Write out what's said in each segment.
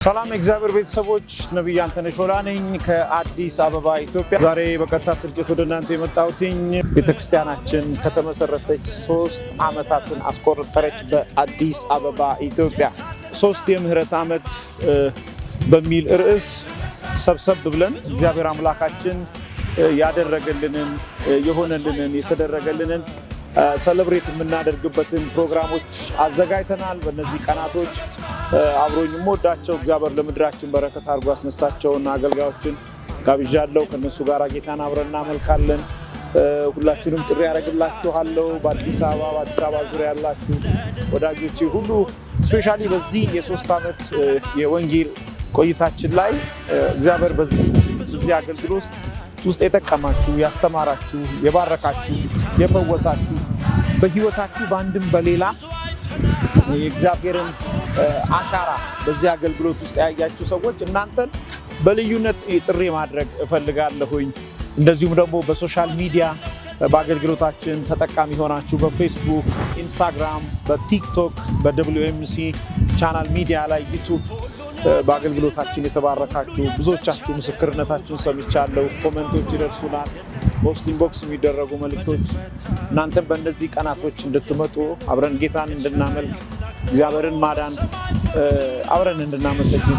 ሰላም እግዚአብሔር ቤተሰቦች ነብይ አንተነህ ሾላ ነኝ ከአዲስ አበባ ኢትዮጵያ። ዛሬ በቀጥታ ስርጭት ወደ እናንተ የመጣሁትኝ ቤተክርስቲያናችን ከተመሰረተች 3 ዓመታትን አስቆጠረች በአዲስ አበባ ኢትዮጵያ። 3 የምህረት ዓመት በሚል ርዕስ ሰብሰብ ብለን እግዚአብሔር አምላካችን ያደረገልንን የሆነልንን የተደረገልንን ሰለብሬት የምናደርግበትን ፕሮግራሞች አዘጋጅተናል። በእነዚህ ቀናቶች አብሮኝም ወዳቸው እግዚአብሔር ለምድራችን በረከት አድርጎ ያስነሳቸውና አገልጋዮችን ጋብዣለሁ። ከነሱ ጋር ጌታን አብረን እናመልካለን። ሁላችሁንም ጥሪ ያደርግላችኋለሁ። በአዲስ አበባ ዙሪያ ያላችሁ ወዳጆቼ ሁሉ ስፔሻሊ በዚህ የ3 ዓመት የወንጌል ቆይታችን ላይ እግዚአብሔር በዚህ አገልግሎት ውስጥ የተቀማችሁ ያስተማራችሁ የባረካችሁ የፈወሳችሁ በህይወታችሁ በአንድም በሌላ የእግዚአብሔርን አሻራ በዚህ አገልግሎት ውስጥ ያያችሁ ሰዎች እናንተን በልዩነት ጥሪ ማድረግ እፈልጋለሁኝ። እንደዚሁም ደግሞ በሶሻል ሚዲያ በአገልግሎታችን ተጠቃሚ ሆናችሁ በፌስቡክ፣ ኢንስታግራም፣ በቲክቶክ፣ በWMC ቻናል ሚዲያ ላይ ዩቲዩብ በአገልግሎታችን የተባረካችሁ ብዙዎቻችሁ ምስክርነታችሁን ሰምቻለሁ። ኮሜንቶች ይደርሱናል፣ በውስጥ ኢንቦክስ የሚደረጉ መልእክቶች እናንተም በእነዚህ ቀናቶች እንድትመጡ አብረን ጌታን እንድናመልክ እግዚአብሔርን ማዳን አብረን እንድናመሰግን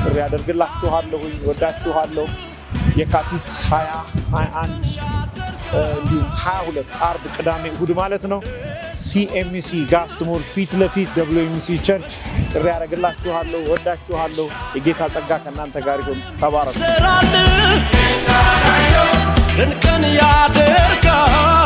ጥሪ ያደርግላችኋለሁኝ። ወዳችኋለሁ። የካቲት 20፣ 21 እንዲሁም 22 አርብ፣ ቅዳሜ፣ እሁድ ማለት ነው CMC ጋስት ሞል ፊት ለፊት WMC ቸርች ጥሪ ያደርግላችኋለሁ። ወዳችኋለሁ። የጌታ ጸጋ ከእናንተ ጋር ይሁን። ተባረኩ። ድንቅን ያደርጋል